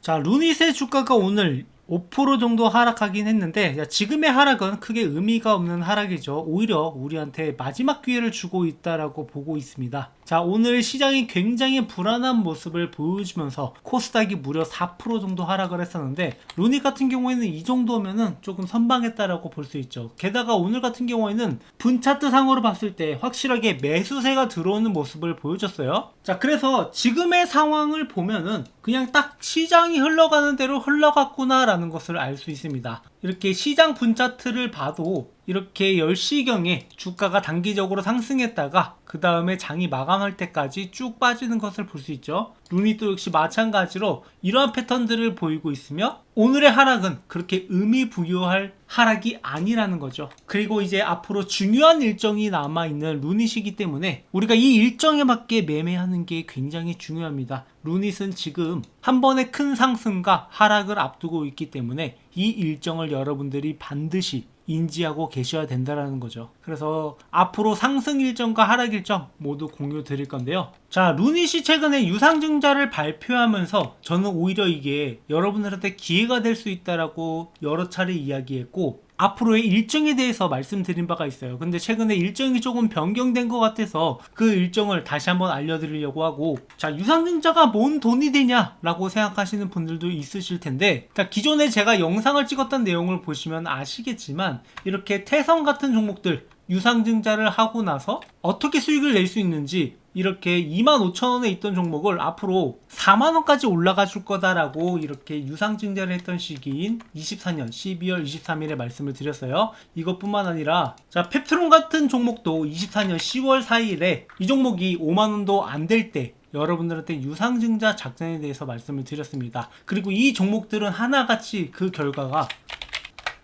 자, 루닛의 주가가 오늘 5% 정도 하락하긴 했는데, 지금의 하락은 크게 의미가 없는 하락이죠. 오히려 우리한테 마지막 기회를 주고 있다라고 보고 있습니다. 자, 오늘 시장이 굉장히 불안한 모습을 보여주면서 코스닥이 무려 4% 정도 하락을 했었는데, 루닛 같은 경우에는 이 정도면은 조금 선방했다라고 볼 수 있죠. 게다가 오늘 같은 경우에는 분차트 상으로 봤을 때 확실하게 매수세가 들어오는 모습을 보여줬어요. 자, 그래서 지금의 상황을 보면은 그냥 딱 시장이 흘러가는 대로 흘러갔구나 라는 것을 알 수 있습니다. 이렇게 시장 분차트를 봐도 이렇게 10시경에 주가가 단기적으로 상승했다가 그 다음에 장이 마감할 때까지 쭉 빠지는 것을 볼 수 있죠. 루닛도 역시 마찬가지로 이러한 패턴들을 보이고 있으며 오늘의 하락은 그렇게 의미 부여할 하락이 아니라는 거죠. 그리고 이제 앞으로 중요한 일정이 남아있는 루닛이기 때문에 우리가 이 일정에 맞게 매매하는 게 굉장히 중요합니다. 루닛은 지금 한 번의 큰 상승과 하락을 앞두고 있기 때문에 이 일정을 여러분들이 반드시 인지하고 계셔야 된다라는 거죠. 그래서 앞으로 상승 일정과 하락 일정 모두 공유 드릴 건데요. 자, 루닛이 최근에 유상증자를 발표하면서 저는 오히려 이게 여러분들한테 기회가 될 수 있다라고 여러 차례 이야기했고, 앞으로의 일정에 대해서 말씀드린 바가 있어요. 근데 최근에 일정이 조금 변경된 것 같아서 그 일정을 다시 한번 알려드리려고 하고, 자, 유상증자가 뭔 돈이 되냐 라고 생각하시는 분들도 있으실 텐데, 자, 기존에 제가 영상을 찍었던 내용을 보시면 아시겠지만 이렇게 태성 같은 종목들 유상증자를 하고 나서 어떻게 수익을 낼 수 있는지, 이렇게 25,000원에 있던 종목을 앞으로 4만원까지 올라가 줄 거다라고 이렇게 유상증자를 했던 시기인 24년 12월 23일에 말씀을 드렸어요. 이것뿐만 아니라 자, 펩트론 같은 종목도 24년 10월 4일에 이 종목이 5만원도 안 될 때 여러분들한테 유상증자 작전에 대해서 말씀을 드렸습니다. 그리고 이 종목들은 하나같이 그 결과가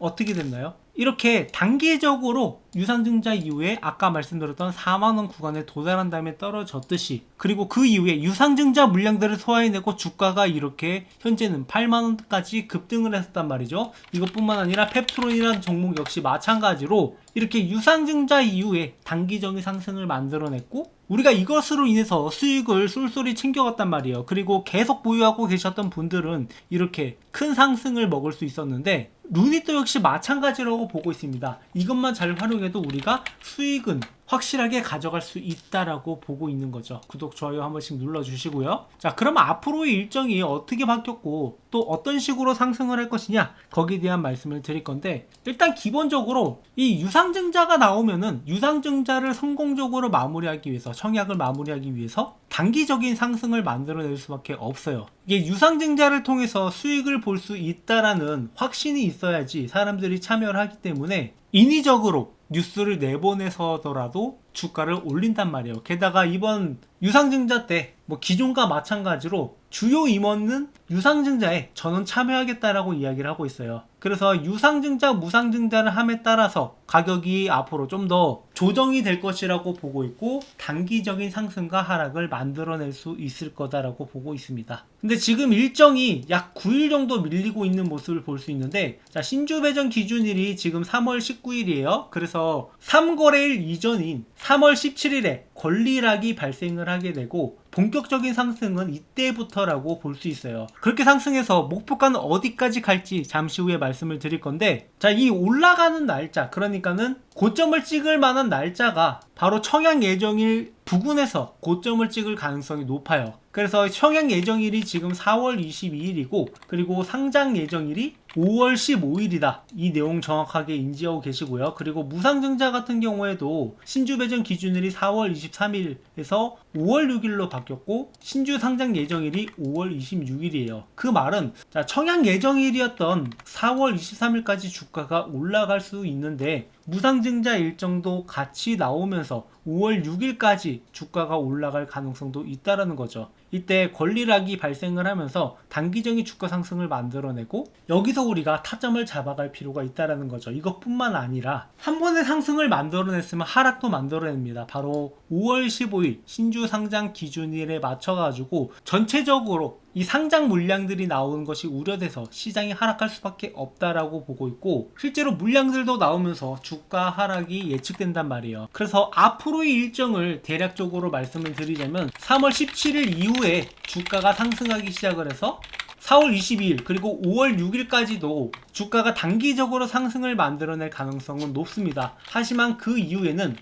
어떻게 됐나요? 이렇게 단기적으로 유상증자 이후에 아까 말씀드렸던 4만원 구간에 도달한 다음에 떨어졌듯이, 그리고 그 이후에 유상증자 물량들을 소화해내고 주가가 이렇게 현재는 8만원까지 급등을 했었단 말이죠. 이것뿐만 아니라 펩트론이라는 종목 역시 마찬가지로 이렇게 유상증자 이후에 단기적인 상승을 만들어냈고, 우리가 이것으로 인해서 수익을 쏠쏠히 챙겨갔단 말이에요. 그리고 계속 보유하고 계셨던 분들은 이렇게 큰 상승을 먹을 수 있었는데, 루닛도 역시 마찬가지라고 보고 있습니다. 이것만 잘 활용해도 우리가 수익은 확실하게 가져갈 수 있다라고 보고 있는 거죠. 구독, 좋아요 한 번씩 눌러주시고요. 자, 그럼 앞으로의 일정이 어떻게 바뀌었고 또 어떤 식으로 상승을 할 것이냐, 거기에 대한 말씀을 드릴 건데, 일단 기본적으로 이 유상증자가 나오면은 유상증자를 성공적으로 마무리하기 위해서, 청약을 마무리하기 위해서 단기적인 상승을 만들어낼 수밖에 없어요. 이게 유상증자를 통해서 수익을 볼 수 있다라는 확신이 있어야지 사람들이 참여를 하기 때문에 인위적으로 뉴스를 내보내서더라도 주가를 올린단 말이에요. 게다가 이번 유상증자 때 뭐 기존과 마찬가지로 주요 임원은 유상증자에 저는 참여하겠다라고 이야기를 하고 있어요. 그래서 유상증자, 무상증자를 함에 따라서 가격이 앞으로 좀 더 조정이 될 것이라고 보고 있고, 단기적인 상승과 하락을 만들어낼 수 있을 거다라고 보고 있습니다. 근데 지금 일정이 약 9일 정도 밀리고 있는 모습을 볼 수 있는데, 자, 신주 배정 기준일이 지금 3월 19일이에요. 그래서 3거래일 이전인 3월 17일에 권리락이 발생을 하게 되고 본격적인 상승은 이때부터라고 볼 수 있어요. 그렇게 상승해서 목표가는 어디까지 갈지 잠시 후에 말씀을 드릴 건데, 자, 이 올라가는 날짜, 그러니까는 고점을 찍을 만한 날짜가 바로 청약 예정일 부근에서 고점을 찍을 가능성이 높아요. 그래서 청약 예정일이 지금 4월 22일이고 그리고 상장 예정일이 5월 15일이다. 이 내용 정확하게 인지하고 계시고요. 그리고 무상증자 같은 경우에도 신주 배정 기준일이 4월 23일에서 5월 6일로 바뀌었고 신주 상장 예정일이 5월 26일이에요. 그 말은 자, 청약 예정일이었던 4월 23일까지 주가가 올라갈 수 있는데 무상증자 일정도 같이 나오면서 5월 6일까지 주가가 올라갈 가능성도 있다라는 거죠. 이때 권리락이 발생을 하면서 단기적인 주가 상승을 만들어내고, 여기서 우리가 타점을 잡아갈 필요가 있다라는 거죠. 이것뿐만 아니라 한 번의 상승을 만들어냈으면 하락도 만들어냅니다. 바로 5월 15일 신주 상장 기준일에 맞춰가지고 전체적으로 이 상장 물량들이 나오는 것이 우려돼서 시장이 하락할 수밖에 없다라고 보고 있고, 실제로 물량들도 나오면서 주가 하락이 예측된단 말이에요. 그래서 앞으로의 일정을 대략적으로 말씀을 드리자면 3월 17일 이후에 주가가 상승하기 시작을 해서 4월 22일 그리고 5월 6일까지도 주가가 단기적으로 상승을 만들어낼 가능성은 높습니다. 하지만 그 이후에는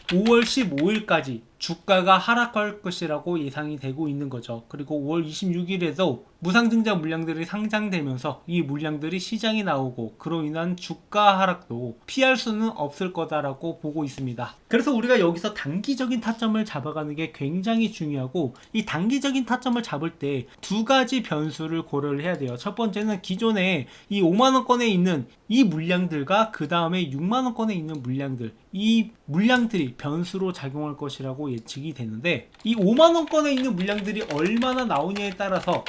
5월 15일까지 주가가 하락할 것이라고 예상이 되고 있는 거죠. 그리고 5월 26일에도 무상증자 물량들이 상장되면서 이 물량들이 시장에 나오고 그로 인한 주가 하락도 피할 수는 없을 거다라고 보고 있습니다. 그래서 우리가 여기서 단기적인 타점을 잡아가는 게 굉장히 중요하고, 이 단기적인 타점을 잡을 때 두 가지 변수를 고려를 해야 돼요. 첫 번째는 기존에 이 5만원권에 있는 이 물량들과 그 다음에 6만원권에 있는 물량들, 이 물량들이 변수로 작용할 것이라고 예측이 되는데, 이 5만원권에 있는 물량들이 얼마나 나오냐에 따라서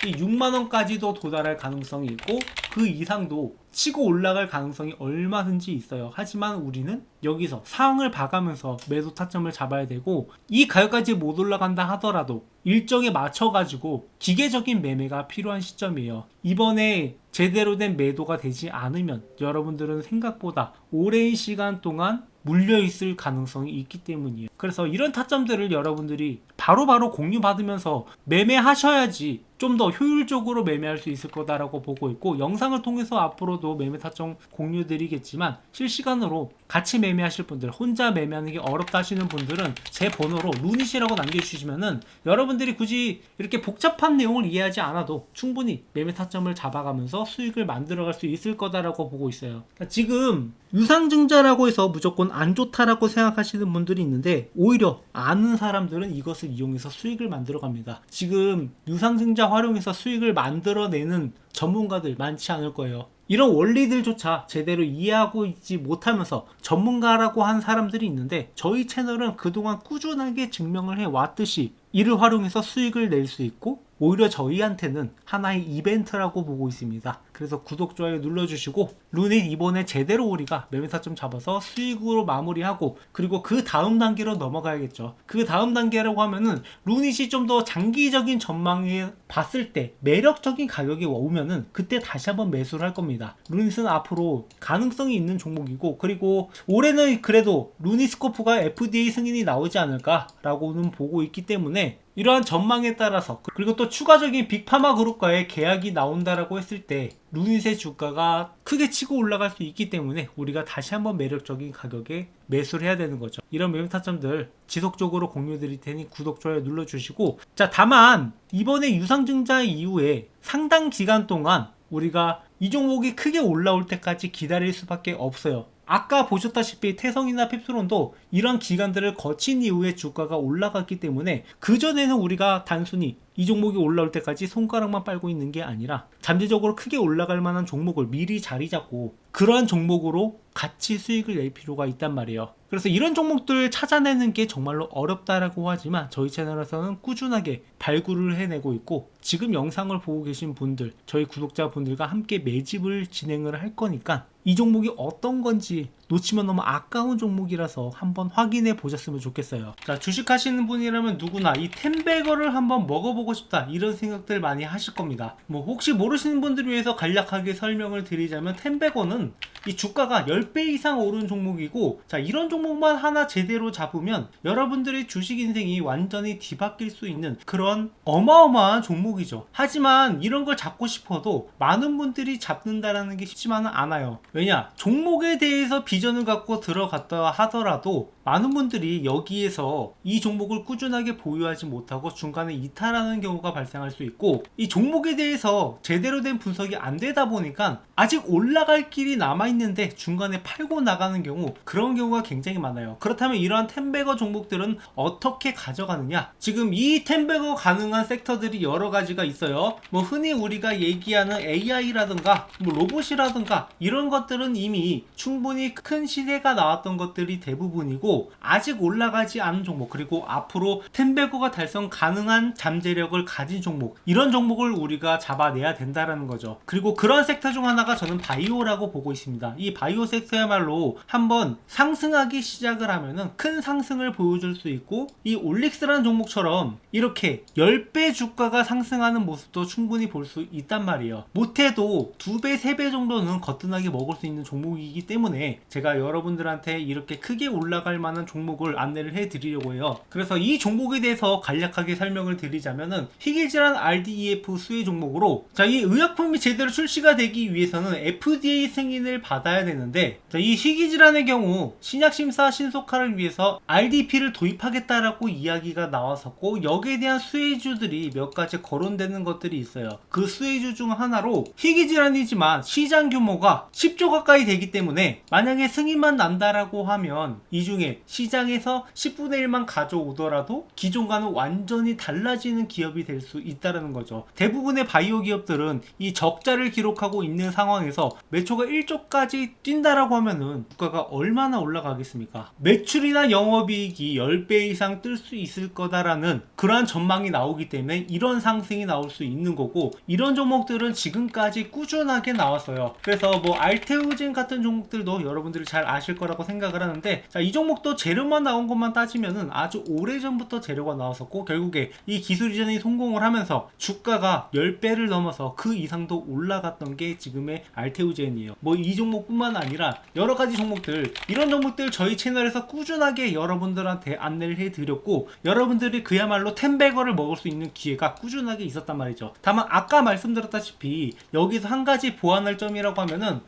이 6만원까지도 도달할 가능성이 있고 그 이상도 치고 올라갈 가능성이 얼마든지 있어요. 하지만 우리는 여기서 상황을 봐가면서 매도 타점을 잡아야 되고, 이 가격까지 못 올라간다 하더라도 일정에 맞춰 가지고 기계적인 매매가 필요한 시점이에요. 이번에 제대로 된 매도가 되지 않으면 여러분들은 생각보다 오랜 시간 동안 물려있을 가능성이 있기 때문이에요. 그래서 이런 타점들을 여러분들이 바로바로 공유받으면서 매매하셔야지 좀 더 효율적으로 매매할 수 있을 거다라고 보고 있고, 영상을 통해서 앞으로도 매매 타점 공유 드리겠지만 실시간으로 같이 매매하실 분들, 혼자 매매하는 게 어렵다 하시는 분들은 제 번호로 루닛이라고 남겨주시면은 여러분들이 굳이 이렇게 복잡한 내용을 이해하지 않아도 충분히 매매 타점을 잡아가면서 수익을 만들어갈 수 있을 거다라고 보고 있어요. 지금 유상증자라고 해서 무조건 안 좋다라고 생각하시는 분들이 있는데, 오히려 아는 사람들은 이것을 이용해서 수익을 만들어 갑니다. 지금 유상증자 활용해서 수익을 만들어내는 전문가들 많지 않을 거예요. 이런 원리들조차 제대로 이해하고 있지 못하면서 전문가라고 한 사람들이 있는데, 저희 채널은 그동안 꾸준하게 증명을 해왔듯이 이를 활용해서 수익을 낼 수 있고 오히려 저희한테는 하나의 이벤트라고 보고 있습니다. 그래서 구독, 좋아요 눌러주시고, 루닛 이번에 제대로 우리가 매매 타점 잡아서 수익으로 마무리하고, 그리고 그 다음 단계로 넘어가야겠죠. 그 다음 단계라고 하면은 루닛이 좀 더 장기적인 전망에 봤을 때 매력적인 가격이 오면은 그때 다시 한번 매수를 할 겁니다. 루닛은 앞으로 가능성이 있는 종목이고, 그리고 올해는 그래도 루닛스코프가 FDA 승인이 나오지 않을까라고는 보고 있기 때문에 이러한 전망에 따라서, 그리고 또 추가적인 빅파마 그룹과의 계약이 나온다라고 했을 때 루닛의 주가가 크게 치고 올라갈 수 있기 때문에 우리가 다시 한번 매력적인 가격에 매수를 해야 되는 거죠. 이런 매매 타점들 지속적으로 공유 드릴 테니 구독, 좋아요 눌러주시고, 자, 다만 이번에 유상증자 이후에 상당 기간 동안 우리가 이 종목이 크게 올라올 때까지 기다릴 수밖에 없어요. 아까 보셨다시피 태성이나 펩스론도 이런 기간들을 거친 이후에 주가가 올라갔기 때문에, 그전에는 우리가 단순히 이 종목이 올라올 때까지 손가락만 빨고 있는 게 아니라 잠재적으로 크게 올라갈 만한 종목을 미리 자리 잡고 그러한 종목으로 같이 수익을 낼 필요가 있단 말이에요. 그래서 이런 종목들을 찾아내는 게 정말로 어렵다라고 하지만 저희 채널에서는 꾸준하게 발굴을 해내고 있고, 지금 영상을 보고 계신 분들, 저희 구독자분들과 함께 매집을 진행을 할 거니까 이 종목이 어떤 건지 놓치면 너무 아까운 종목이라서 한번 확인해 보셨으면 좋겠어요. 자, 주식하시는 분이라면 누구나 이 텐베거를 한번 먹어보고 싶다 이런 생각들 많이 하실 겁니다. 뭐 혹시 모르시는 분들을 위해서 간략하게 설명을 드리자면, 텐베거는 이 주가가 10배 이상 오른 종목이고, 자, 이런 종목만 하나 제대로 잡으면 여러분들의 주식 인생이 완전히 뒤바뀔 수 있는 그런 어마어마한 종목이죠. 하지만 이런 걸 잡고 싶어도 많은 분들이 잡는다라는 게 쉽지만은 않아요. 왜냐? 종목에 대해서 비전을 갖고 들어갔다 하더라도 많은 분들이 여기에서 이 종목을 꾸준하게 보유하지 못하고 중간에 이탈하는 경우가 발생할 수 있고, 이 종목에 대해서 제대로 된 분석이 안 되다 보니까 아직 올라갈 길이 남아있는데 중간에 팔고 나가는 경우, 그런 경우가 굉장히 많아요. 그렇다면 이러한 텐베거 종목들은 어떻게 가져가느냐? 지금 이 텐베거 가능한 섹터들이 여러 가지가 있어요. 뭐 흔히 우리가 얘기하는 AI라든가 뭐 로봇이라든가 이런 것들은 이미 충분히 큰 시세가 나왔던 것들이 대부분이고, 아직 올라가지 않은 종목, 그리고 앞으로 텐베거가 달성 가능한 잠재력을 가진 종목, 이런 종목을 우리가 잡아내야 된다라는 거죠. 그리고 그런 섹터 중 하나가 저는 바이오라고 보고 있습니다. 이 바이오 섹터야말로 한번 상승하기 시작을 하면은 큰 상승을 보여줄 수 있고, 이 올릭스라는 종목처럼 이렇게 10배 주가가 상승하는 모습도 충분히 볼 수 있단 말이에요. 못해도 2배, 3배 정도는 거뜬하게 먹을 수 있는 종목이기 때문에 제가 여러분들한테 이렇게 크게 올라갈 만한 종목을 안내를 해드리려고 해요. 그래서 이 종목에 대해서 간략하게 설명을 드리자면은 희귀질환 RDEF 수혜 종목으로, 자, 이 의약품이 제대로 출시가 되기 위해서는 FDA 승인을 받아야 되는데, 자, 이 희귀질환의 경우 신약심사 신속화를 위해서 RDP를 도입하겠다라고 이야기가 나왔었고, 여기에 대한 수혜주들이 몇 가지 거론되는 것들이 있어요. 그 수혜주 중 하나로 희귀질환이지만 시장 규모가 10조 가까이 되기 때문에 만약에 승인만 난다라고 하면 이 중에 시장에서 10분의 1만 가져오더라도 기존과는 완전히 달라지는 기업이 될 수 있다는 거죠. 대부분의 바이오 기업들은 이 적자를 기록하고 있는 상황에서 매초가 1조까지 뛴다라고 하면은 주가가 얼마나 올라가겠습니까? 매출이나 영업이익이 10배 이상 뜰 수 있을 거다라는 그러한 전망이 나오기 때문에 이런 상승이 나올 수 있는 거고, 이런 종목들은 지금까지 꾸준하게 나왔어요. 그래서 뭐 알테오젠 같은 종목들도 여러분들이 잘 아실 거라고 생각을 하는데, 자, 이 종목도 재료만 나온 것만 따지면은 아주 오래전부터 재료가 나왔었고, 결국에 이 기술 이전이 성공을 하면서 주가가 10배를 넘어서 그 이상도 올라갔던 게 지금의 알테오젠이에요. 뭐 이 종목뿐만 아니라 여러 가지 종목들, 이런 종목들 저희 채널에서 꾸준하게 여러분들한테 안내를 해드렸고, 여러분들이 그야말로 텐베거를 먹을 수 있는 기회가 꾸준하게 있었단 말이죠. 다만 아까 말씀드렸다시피 여기서 한 가지 보완할 점이라고 하면은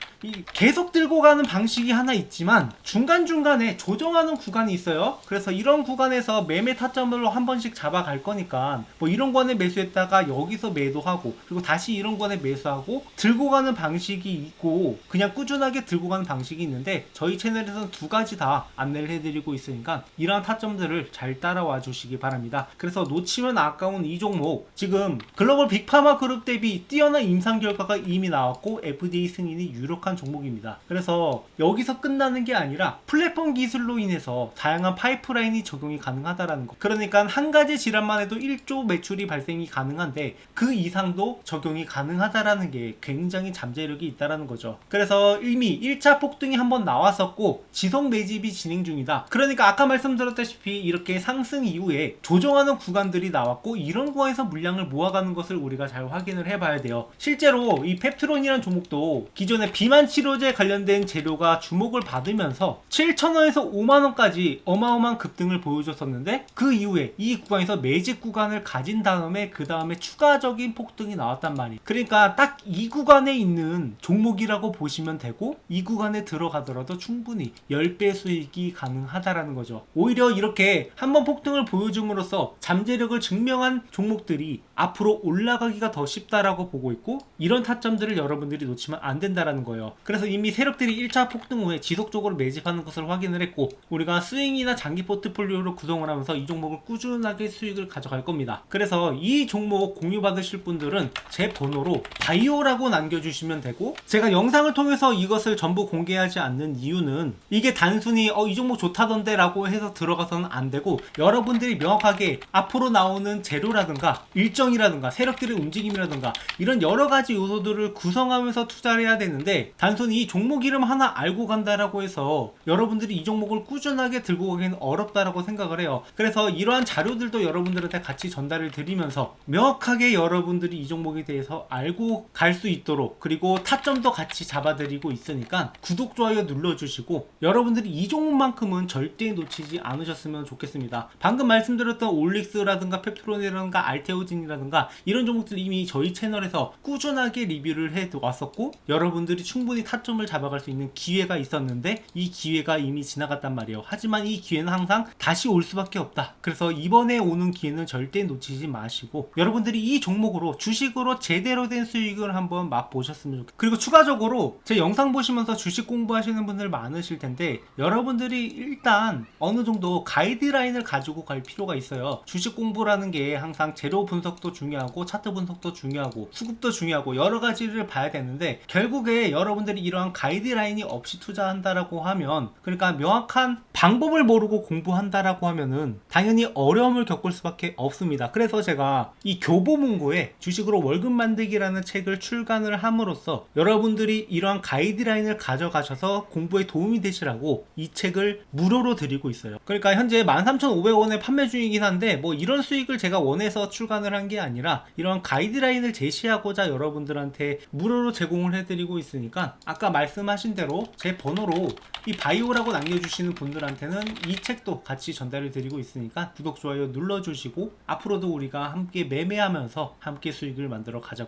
계속 들고 가는 방식이 하나 있지만 중간중간에 조정하는 구간이 있어요. 그래서 이런 구간에서 매매 타점으로 한 번씩 잡아갈 거니까 뭐 이런 구간에 매수했다가 여기서 매도하고, 그리고 다시 이런 구간에 매수하고 들고 가는 방식이 있고, 그냥 꾸준하게 들고 가는 방식이 있는데, 저희 채널에서는 두 가지 다 안내를 해드리고 있으니까 이러한 타점들을 잘 따라와 주시기 바랍니다. 그래서 놓치면 아까운 이 종목, 지금 글로벌 빅파마 그룹 대비 뛰어난 임상 결과가 이미 나왔고 FDA 승인이 유력한 종목입니다. 그래서 여기서 끝나는 게 아니라 플랫폼 기술로 인해서 다양한 파이프라인이 적용이 가능하다라는 거. 그러니까 한 가지 질환만 해도 1조 매출이 발생이 가능한데 그 이상도 적용이 가능하다라는 게 굉장히 잠재력이 있다라는 거죠. 그래서 이미 1차 폭등이 한번 나왔었고 지속 매집이 진행 중이다. 그러니까 아까 말씀드렸다시피 이렇게 상승 이후에 조정하는 구간들이 나왔고, 이런 구간에서 물량을 모아가는 것을 우리가 잘 확인을 해봐야 돼요. 실제로 이 펩트론이라는 종목도 기존에 비만 치료제 관련된 재료가 주목을 받으면서 7,000원에서 5만원까지 어마어마한 급등을 보여줬었는데, 그 이후에 이 구간에서 매집 구간을 가진 다음에 그 다음에 추가적인 폭등이 나왔단 말이에요. 그러니까 딱 이 구간에 있는 종목이라고 보시면 되고, 이 구간에 들어가더라도 충분히 10배 수익이 가능하다라는 거죠. 오히려 이렇게 한번 폭등을 보여줌으로써 잠재력을 증명한 종목들이 앞으로 올라가기가 더 쉽다라고 보고 있고, 이런 타점들을 여러분들이 놓치면 안 된다라는 거예요. 그래서 이미 세력들이 1차 폭등 후에 지속적으로 매집하는 것을 확인을 했고, 우리가 스윙이나 장기 포트폴리오를 구성을 하면서 이 종목을 꾸준하게 수익을 가져갈 겁니다. 그래서 이 종목 공유 받으실 분들은 제 번호로 바이오라고 남겨주시면 되고, 제가 영상을 통해서 이것을 전부 공개하지 않는 이유는 이게 단순히 이 종목 좋다던데 라고 해서 들어가서는 안 되고, 여러분들이 명확하게 앞으로 나오는 재료라든가 일정이라든가 세력들의 움직임이라든가 이런 여러 가지 요소들을 구성하면서 투자를 해야 되는데, 단순히 이 종목 이름 하나 알고 간다라고 해서 여러분들이 이 종목을 꾸준하게 들고 가기는 어렵다라고 생각을 해요. 그래서 이러한 자료들도 여러분들한테 같이 전달을 드리면서 명확하게 여러분들이 이 종목에 대해서 알고 갈 수 있도록, 그리고 타점도 같이 잡아드리고 있으니까 구독, 좋아요 눌러주시고 여러분들이 이 종목만큼은 절대 놓치지 않으셨으면 좋겠습니다. 방금 말씀드렸던 올릭스라든가 펩트론이라든가 알테오진이라든가 이런 종목들 이미 저희 채널에서 꾸준하게 리뷰를 해왔었고, 여러분들이 충분히 타점을 잡아갈 수 있는 기회가 있었는데 이 기회가 이미 지나갔단 말이에요. 하지만 이 기회는 항상 다시 올 수밖에 없다. 그래서 이번에 오는 기회는 절대 놓치지 마시고 여러분들이 이 종목으로 주식으로 제대로 된 수익을 한번 맛보셨으면 좋겠어요. 그리고 추가적으로 제 영상 보시면서 주식 공부하시는 분들 많으실 텐데, 여러분들이 일단 어느 정도 가이드라인을 가지고 갈 필요가 있어요. 주식 공부라는 게 항상 재료 분석도 중요하고 차트 분석도 중요하고 수급도 중요하고 여러 가지를 봐야 되는데, 결국에 여러분들이 이러한 가이드라인이 없이 투자한다라고 하면, 그러니까 명확한 방법을 모르고 공부한다라고 하면은 당연히 어려움을 겪을 수밖에 없습니다. 그래서 제가 이 교보문고에 주식으로 월급 만들기라는 책을 출간을 함으로써 여러분들이 이러한 가이드라인을 가져가셔서 공부에 도움이 되시라고 이 책을 무료로 드리고 있어요. 그러니까 현재 13,500원에 판매 중이긴 한데, 뭐 이런 수익을 제가 원해서 출간을 한 게 아니라 이런 가이드라인을 제시하고자 여러분들한테 무료로 제공을 해드리고 있으니까, 아까 말씀하신 대로 제 번호로 이 바이오라고 남겨주시는 분들 분들한테는 이 책도 같이 전달을 드리고 있으니까 구독, 좋아요 눌러주시고 앞으로도 우리가 함께 매매하면서 함께 수익을 만들어 가자고